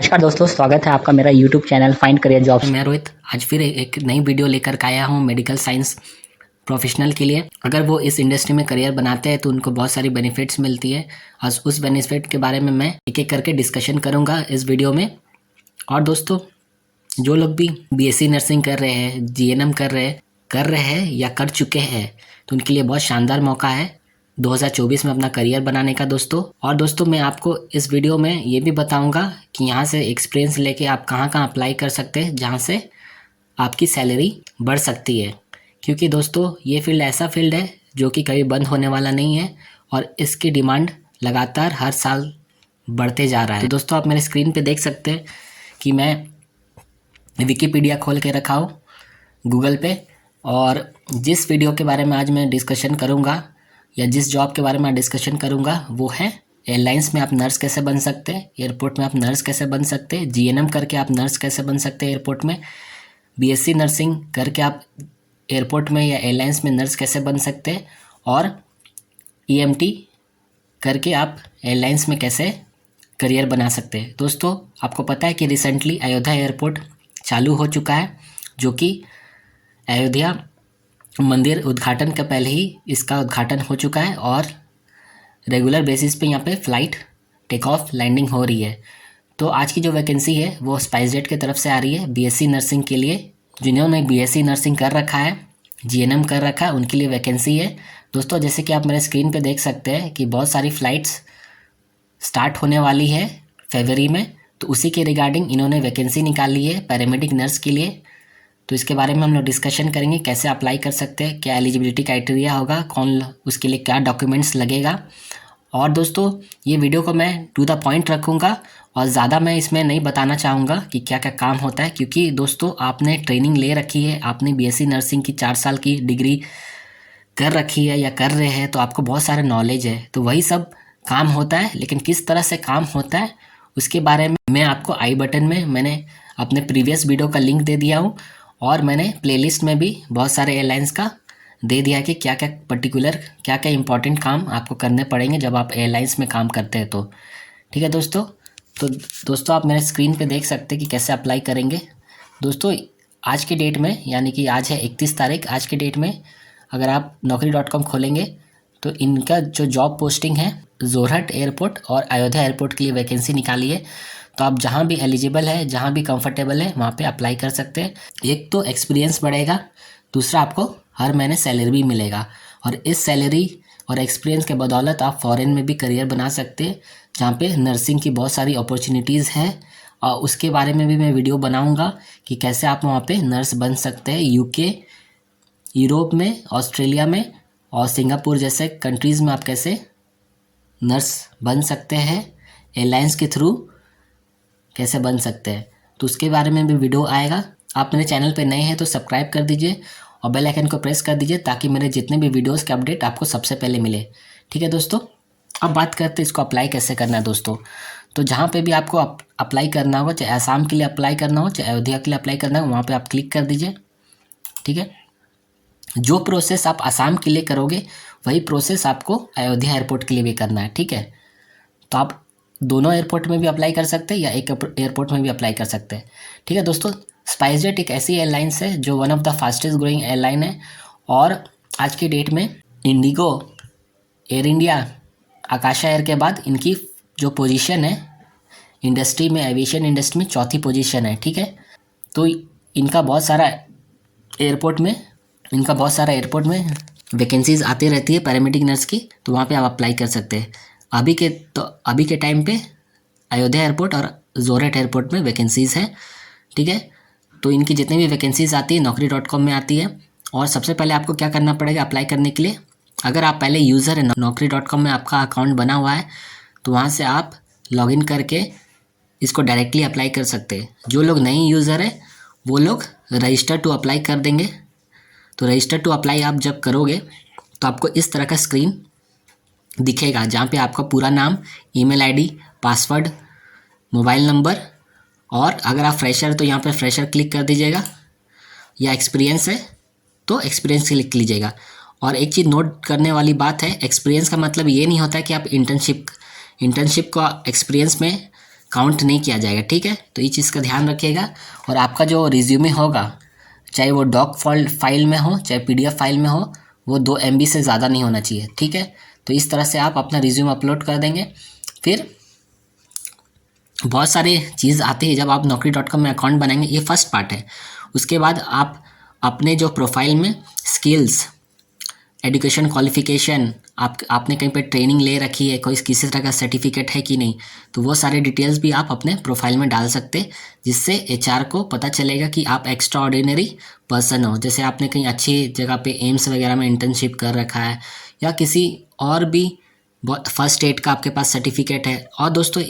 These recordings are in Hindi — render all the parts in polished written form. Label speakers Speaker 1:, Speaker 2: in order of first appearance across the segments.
Speaker 1: नमस्कार दोस्तों, स्वागत है आपका मेरा YouTube channel find career jobs.
Speaker 2: मैं रोहित आज फिर एक नई वीडियो लेकर आया हूँ मेडिकल साइंस प्रोफेशनल के लिए। अगर वो इस इंडस्ट्री में करियर बनाते हैं तो उनको बहुत सारी बेनिफिट्स मिलती है और उस बेनिफिट के बारे में मैं एक एक करके डिस्कशन करूँगा इस वीडियो में। और दोस्तों, जो लोग भी बीएससी नर्सिंग कर रहे हैं, जीएनएम कर रहे हैं या कर चुके हैं तो उनके लिए बहुत शानदार मौका है 2024 में अपना करियर बनाने का दोस्तों। और दोस्तों, मैं आपको इस वीडियो में ये भी बताऊंगा कि यहाँ से एक्सपीरियंस लेके आप कहाँ कहाँ अप्लाई कर सकते हैं जहाँ से आपकी सैलरी बढ़ सकती है। क्योंकि दोस्तों, ये फील्ड ऐसा फील्ड है जो कि कभी बंद होने वाला नहीं है और इसकी डिमांड लगातार हर साल बढ़ते जा रहा है। तो दोस्तों, आप मेरे स्क्रीन पे देख सकते हैं कि मैं विकिपीडिया खोल के रखा हूँ गूगल पे, और जिस वीडियो के बारे में आज मैं डिस्कशन करूँगा या जिस जॉब के बारे में डिस्कशन करूँगा वो है एयरलाइंस में आप नर्स कैसे बन सकते हैं, एयरपोर्ट में आप नर्स कैसे बन सकते हैं, जीएनएम करके आप नर्स कैसे बन सकते हैं एयरपोर्ट में, बीएससी नर्सिंग करके आप एयरपोर्ट में या एयरलाइंस में नर्स कैसे बन सकते हैं, और ईएमटी करके आप एयरलाइंस में कैसे करियर बना सकते हैं। दोस्तों, आपको पता है कि रिसेंटली अयोध्या एयरपोर्ट चालू हो चुका है, जो कि अयोध्या मंदिर उद्घाटन के पहले ही इसका उद्घाटन हो चुका है और रेगुलर बेसिस पे यहाँ पे फ़्लाइट टेक ऑफ लैंडिंग हो रही है। तो आज की जो वैकेंसी है वो स्पाइसजेट की तरफ से आ रही है बीएससी नर्सिंग के लिए। जिन्होंने बीएससी नर्सिंग कर रखा है, जीएनएम कर रखा है, उनके लिए वैकेंसी है दोस्तों। जैसे कि आप मेरे स्क्रीन पे देख सकते हैं कि बहुत सारी फ़्लाइट्स स्टार्ट होने वाली है फरवरी में, तो उसी के रिगार्डिंग इन्होंने वैकेंसी निकाली है पैरामेडिक नर्स के लिए। तो इसके बारे में हम लोग डिस्कशन करेंगे, कैसे अप्लाई कर सकते हैं, क्या एलिजिबिलिटी क्राइटेरिया होगा, कौन उसके लिए क्या डॉक्यूमेंट्स लगेगा। और दोस्तों, ये वीडियो को मैं टू द पॉइंट रखूँगा और ज़्यादा मैं इसमें नहीं बताना चाहूँगा कि क्या क्या काम होता है, क्योंकि दोस्तों आपने ट्रेनिंग ले रखी है, आपने बीएससी नर्सिंग की 4 साल की डिग्री कर रखी है या कर रहे हैं, तो आपको बहुत सारा नॉलेज है। तो वही सब काम होता है, लेकिन किस तरह से काम होता है उसके बारे में मैं आपको आई बटन में मैंने अपने प्रीवियस वीडियो का लिंक दे दिया हूँ, और मैंने प्लेलिस्ट में भी बहुत सारे एयरलाइंस का दे दिया कि क्या क्या पर्टिकुलर क्या क्या इंपॉर्टेंट काम आपको करने पड़ेंगे जब आप एयरलाइंस में काम करते हैं। तो ठीक है दोस्तों। तो दोस्तों, आप मेरे स्क्रीन पे देख सकते हैं कि कैसे अप्लाई करेंगे। दोस्तों, आज के डेट में, यानी कि आज है 31 तारीख, आज के डेट में अगर आप naukri.com खोलेंगे तो इनका जो जॉब पोस्टिंग है जोरहट एयरपोर्ट और अयोध्या एयरपोर्ट के लिए वैकेंसी निकाली है। तो आप जहाँ भी एलिजिबल है, जहाँ भी कंफर्टेबल है, वहाँ पे अप्लाई कर सकते हैं। एक तो एक्सपीरियंस बढ़ेगा, दूसरा आपको हर महीने सैलरी भी मिलेगा, और इस सैलरी और एक्सपीरियंस के बदौलत आप फॉरेन में भी करियर बना सकते हैं जहाँ पे नर्सिंग की बहुत सारी अपॉर्चुनिटीज़ है। और उसके बारे में भी मैं वीडियो बनाऊँगा कि कैसे आप वहाँ पे नर्स बन सकते हैं। यूके, यूरोप में, ऑस्ट्रेलिया में और सिंगापुर जैसे कंट्रीज़ में आप कैसे नर्स बन सकते हैं, एयरलाइंस के थ्रू कैसे बन सकते हैं। तो उसके बारे में भी वीडियो आएगा। आप मेरे चैनल पे नए हैं तो सब्सक्राइब कर दीजिए और बेल आइकन को प्रेस कर दीजिए ताकि मेरे जितने भी वीडियोस के अपडेट आपको सबसे पहले मिले। ठीक है दोस्तों, अब बात करते हैं इसको अप्लाई कैसे करना है दोस्तों। तो जहाँ पे भी आपको अप्लाई करना हो, चाहे आसाम के लिए अप्लाई करना हो, चाहे अयोध्या के लिए अप्लाई करना हो, वहाँ पर आप क्लिक कर दीजिए। ठीक है, जो प्रोसेस आप आसाम के लिए करोगे वही प्रोसेस आपको अयोध्या एयरपोर्ट के लिए भी करना है। ठीक है, तो आप दोनों एयरपोर्ट में भी अप्लाई कर सकते हैं या एक एयरपोर्ट में भी अप्लाई कर सकते हैं। ठीक है दोस्तों, स्पाइसजेट एक ऐसी एयरलाइंस है जो one of the fastest growing airline है, और आज की डेट में इंडिगो, एयर इंडिया, आकाशा एयर के बाद इनकी जो पोजीशन है इंडस्ट्री में, एविएशन इंडस्ट्री में चौथी पोजीशन है। ठीक है, तो इनका बहुत सारा एयरपोर्ट में वैकेंसीज आती रहती है पैरामेडिक नर्स की, तो वहाँ पे आप अप्लाई कर सकते हैं। अभी के टाइम पे अयोध्या एयरपोर्ट और जोरहट एयरपोर्ट में वैकेंसीज़ हैं। ठीक है, तो इनकी जितनी भी वैकेंसीज़ आती है naukri.com में आती है। और सबसे पहले आपको क्या करना पड़ेगा अप्लाई करने के लिए, अगर आप पहले यूज़र हैं, naukri.com में आपका अकाउंट बना हुआ है, तो वहाँ से आप लॉगिन करके इसको डायरेक्टली अप्लाई कर सकते हैं। जो लोग नए यूज़र है वो लोग रजिस्टर टू अप्लाई कर देंगे। तो रजिस्टर टू अप्लाई आप जब करोगे तो आपको इस तरह का स्क्रीन दिखेगा, जहाँ पे आपका पूरा नाम, email ID, password, mobile number, और अगर आप फ्रेशर तो यहाँ पे फ्रेशर क्लिक कर दीजिएगा, या एक्सपीरियंस है तो एक्सपीरियंस क्लिक कीजिएगा। और एक चीज़ नोट करने वाली बात है, एक्सपीरियंस का मतलब ये नहीं होता है कि आप इंटर्नशिप का एक्सपीरियंस में काउंट नहीं किया जाएगा, ठीक है। तो ये चीज़ का ध्यान रखिएगा। और आपका जो रिज्यूमे होगा, चाहे वो डॉक फाइल में हो चाहे PDF फाइल में हो, वो 2 MB से ज़्यादा नहीं होना चाहिए, ठीक है। तो इस तरह से आप अपना रिज्यूम अपलोड कर देंगे। फिर बहुत सारे चीज़ आते हैं जब आप naukri.com में अकाउंट बनाएंगे, ये फर्स्ट पार्ट है। उसके बाद आप अपने जो प्रोफाइल में स्किल्स, एजुकेशन क्वालिफिकेशन, आपने कहीं पे ट्रेनिंग ले रखी है, कोई किसी तरह का सर्टिफिकेट है कि नहीं, तो वो सारे डिटेल्स भी आप अपने प्रोफाइल में डाल सकते, जिससे HR को पता चलेगा कि आप एक्स्ट्रा ऑर्डिनरी पर्सन हो। जैसे आपने कहीं अच्छी जगह पे एम्स वगैरह में इंटर्नशिप कर रखा है, या किसी और भी फर्स्ट एड का आपके पास सर्टिफिकेट है। और दोस्तों,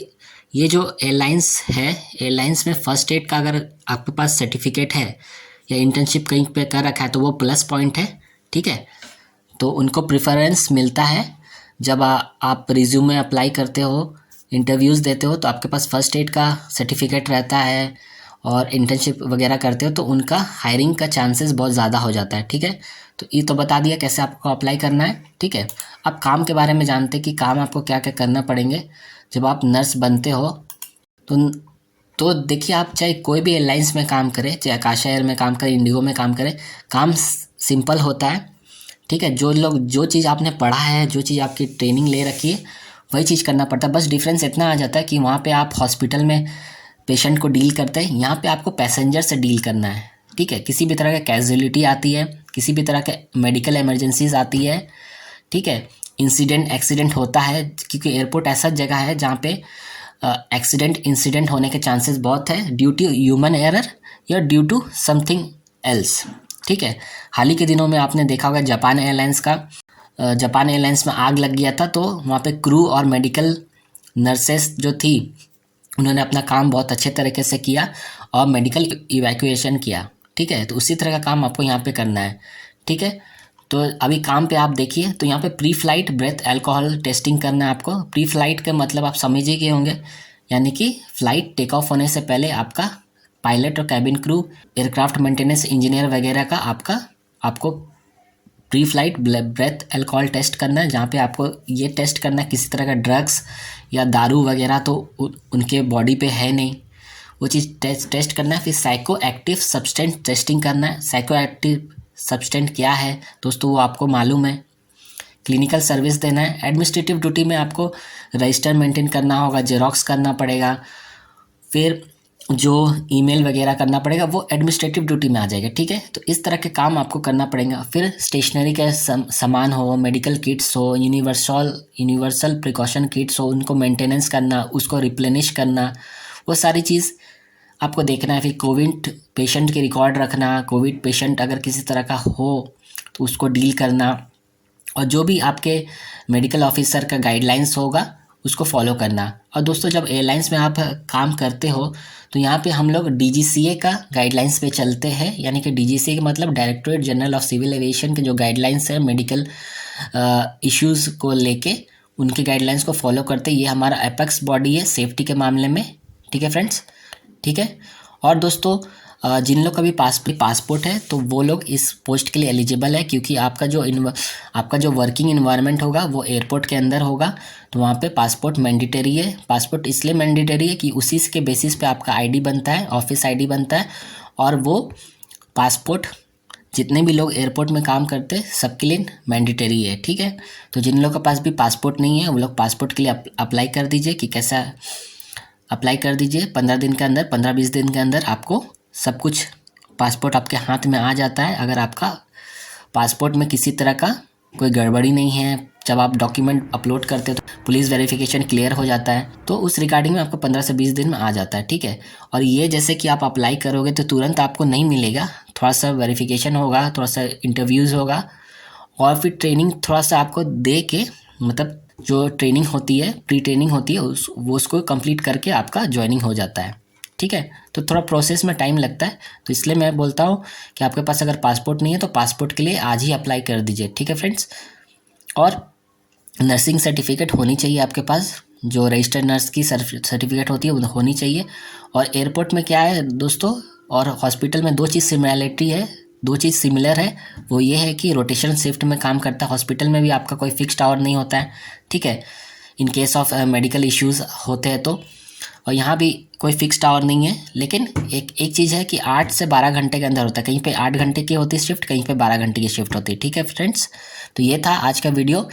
Speaker 2: ये जो एयरलाइंस है, एयरलाइंस में फर्स्ट एड का अगर आपके पास सर्टिफिकेट है या इंटर्नशिप कहीं पे कर रखा है, तो वो प्लस पॉइंट है, ठीक है। तो उनको प्रेफरेंस मिलता है जब आप रिज्यूमे अप्लाई करते हो, इंटरव्यूज़ देते हो, तो आपके पास फर्स्ट एड का सर्टिफिकेट रहता है और इंटर्नशिप वगैरह करते हो, तो उनका हायरिंग का चांसेस बहुत ज़्यादा हो जाता है, ठीक है। तो ये तो बता दिया कैसे आपको अप्लाई करना है, ठीक है। अब काम के बारे में जानते हैं कि काम आपको क्या क्या करना पड़ेंगे जब आप नर्स बनते हो। तो देखिए, आप चाहे कोई भी एयरलाइंस में काम करें, चाहे आकाशा एयर में काम करें, इंडिगो में काम करें, काम सिंपल होता है, ठीक है। जो चीज़ आपने पढ़ा है, जो चीज़ आपकी ट्रेनिंग ले रखी है, वही चीज़ करना पड़ता है। बस डिफरेंस इतना आ जाता है कि वहाँ पे आप हॉस्पिटल में पेशेंट को डील करते हैं, यहाँ पे आपको पैसेंजर से डील करना है, ठीक है। किसी भी तरह का कैजुअलिटी आती है, किसी भी तरह के मेडिकल इमरजेंसीज आती है, ठीक है, एक्सीडेंट होता है, क्योंकि एयरपोर्ट ऐसा जगह है जहाँ पे इंसिडेंट होने के चांसेस बहुत है, ड्यू टू ह्यूमन एरर या ड्यू टू समथिंग एल्स, ठीक है। हाल ही के दिनों में आपने देखा होगा जापान एयरलाइंस में आग लग गया था, तो वहाँ पे क्रू और मेडिकल नर्सेस जो थी, उन्होंने अपना काम बहुत अच्छे तरीके से किया और मेडिकल इवैक्यूएशन किया, ठीक है। तो उसी तरह का काम आपको यहाँ पे करना है, ठीक है। तो अभी काम पे आप देखिए, तो यहाँ पे pre flight breath alcohol testing करना है आपको। प्री फ्लाइट का मतलब आप समझ ही गए होंगे, यानी कि फ़्लाइट टेक ऑफ होने से पहले आपका पायलट और cabin crew, aircraft maintenance engineer वगैरह का आपको pre flight breath alcohol test करना है, जहाँ पे आपको ये टेस्ट करना है किसी तरह का ड्रग्स या दारू वगैरह तो उनके बॉडी पे है नहीं, वो चीज़ टेस्ट करना है। फिर साइको एक्टिव सब्सटेंस टेस्टिंग करना है। साइको एक्टिव सब्सटेंस क्या है दोस्तों, वो आपको मालूम है। क्लिनिकल सर्विस देना है। एडमिनिस्ट्रेटिव ड्यूटी में आपको रजिस्टर मेंटेन करना होगा, जेरोक्स करना पड़ेगा, फिर जो ईमेल वगैरह करना पड़ेगा वो एडमिनिस्ट्रेटिव ड्यूटी में आ जाएगा, ठीक है। तो इस तरह के काम आपको करना पड़ेगा। फिर स्टेशनरी के सामान हो, मेडिकल किट्स हो, यूनिवर्सल प्रिकॉशन किट्स हो, उनको मेंटेनेंस करना, उसको रिप्लेनिश करना, वो सारी चीज़ आपको देखना है। फिर कोविड पेशेंट के रिकॉर्ड रखना, कोविड पेशेंट अगर किसी तरह का हो तो उसको डील करना, और जो भी आपके मेडिकल ऑफिसर का गाइडलाइंस होगा उसको फॉलो करना। और दोस्तों, जब एयरलाइंस में आप काम करते हो तो यहाँ पे हम लोग DGCA का गाइडलाइंस पे चलते हैं, यानी कि DGCA का मतलब directorate general of civil aviation के जो गाइडलाइंस है मेडिकल इश्यूज़ को लेके, उनके गाइडलाइंस को फॉलो करते हैं। ये हमारा एपेक्स बॉडी है सेफ्टी के मामले में, ठीक है फ्रेंड्स, ठीक है। और दोस्तों, जिन लोग का भी पासपोर्ट है तो वो लोग इस पोस्ट के लिए एलिजिबल है, क्योंकि आपका जो वर्किंग इन्वायरमेंट होगा वो एयरपोर्ट के अंदर होगा, तो वहाँ पे पासपोर्ट मैंडेटरी है। पासपोर्ट इसलिए मैंडेटरी है कि उसी के बेसिस पे आपका ID बनता है, ऑफिस ID बनता है, और वो पासपोर्ट जितने भी लोग एयरपोर्ट में काम करते हैं सबके लिए मैंडेटरी है, ठीक है। तो जिन लोगों के पास भी पासपोर्ट नहीं है वो लोग पासपोर्ट के लिए अप्लाई कर दीजिए। कि कैसा अप्लाई कर दीजिए, 15-20 दिन के अंदर आपको सब कुछ पासपोर्ट आपके हाथ में आ जाता है। अगर आपका पासपोर्ट में किसी तरह का कोई गड़बड़ी नहीं है, जब आप डॉक्यूमेंट अपलोड करते हो तो पुलिस वेरिफिकेशन क्लियर हो जाता है, तो उस रिगार्डिंग में आपको 15 से 20 दिन में आ जाता है, ठीक है। और ये जैसे कि आप अप्लाई करोगे तो तुरंत आपको नहीं मिलेगा, थोड़ा सा वेरिफिकेशन होगा, थोड़ा सा इंटरव्यूज़ होगा, और फिर ट्रेनिंग थोड़ा सा आपको दे के, मतलब जो ट्रेनिंग होती है, प्री ट्रेनिंग होती है, उसको कंप्लीट करके आपका ज्वाइनिंग हो जाता है, ठीक है। तो थोड़ा प्रोसेस में टाइम लगता है, तो इसलिए मैं बोलता हूँ कि आपके पास अगर पासपोर्ट नहीं है तो पासपोर्ट के लिए आज ही अप्लाई कर दीजिए, ठीक है फ्रेंड्स। और नर्सिंग सर्टिफिकेट होनी चाहिए आपके पास, जो रजिस्टर्ड नर्स की सर्टिफिकेट होती है वो होनी चाहिए। और एयरपोर्ट में क्या है दोस्तों, और हॉस्पिटल में दो चीज़ सिमिलर है, वो ये है कि रोटेशन शिफ्ट में काम करता है। हॉस्पिटल में भी आपका कोई फिक्स्ड आवर नहीं होता है, ठीक है, in case of medical issues होते हैं तो। और यहाँ भी कोई फिक्स्ड आवर नहीं है, लेकिन एक चीज़ है कि 8 से 12 घंटे के अंदर होता है। कहीं पे 8 घंटे की होती है शिफ्ट, कहीं पे 12 घंटे की शिफ्ट होती है। ठीक है फ्रेंड्स, तो ये था आज का वीडियो।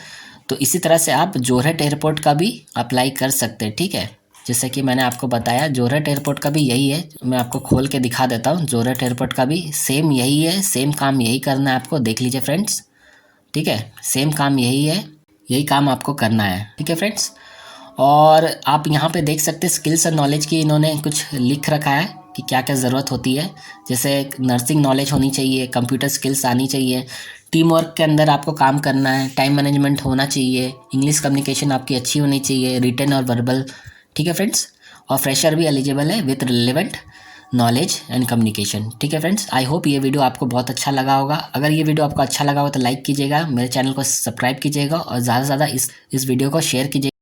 Speaker 2: तो इसी तरह से आप जोरहट एयरपोर्ट का भी अप्लाई कर सकते हैं। ठीक है, जैसे कि मैंने आपको बताया जोरहट एयरपोर्ट का भी यही है। मैं आपको खोल के दिखा देता हूँ। जोरहट एयरपोर्ट का भी सेम यही है, सेम काम यही करना है आपको। देख लीजिए फ्रेंड्स, ठीक है, सेम काम यही है, यही काम आपको करना है। ठीक है फ्रेंड्स, और आप यहाँ पे देख सकते हैं स्किल्स और नॉलेज की इन्होंने कुछ लिख रखा है कि क्या क्या ज़रूरत होती है। जैसे नर्सिंग नॉलेज होनी चाहिए, कंप्यूटर स्किल्स आनी चाहिए, टीम वर्क के अंदर आपको काम करना है, टाइम मैनेजमेंट होना चाहिए, इंग्लिश कम्युनिकेशन आपकी अच्छी होनी चाहिए, रिटन और वर्बल। ठीक है फ्रेंड्स, और फ्रेशर भी एलिजिबल है with relevant knowledge and communication. ठीक है फ्रेंड्स, आई होप ये वीडियो आपको बहुत अच्छा लगा होगा। अगर ये वीडियो आपको अच्छा लगा हो तो लाइक कीजिएगा, मेरे चैनल को सब्सक्राइब कीजिएगा और ज़्यादा से ज़्यादा इस वीडियो को शेयर कीजिएगा।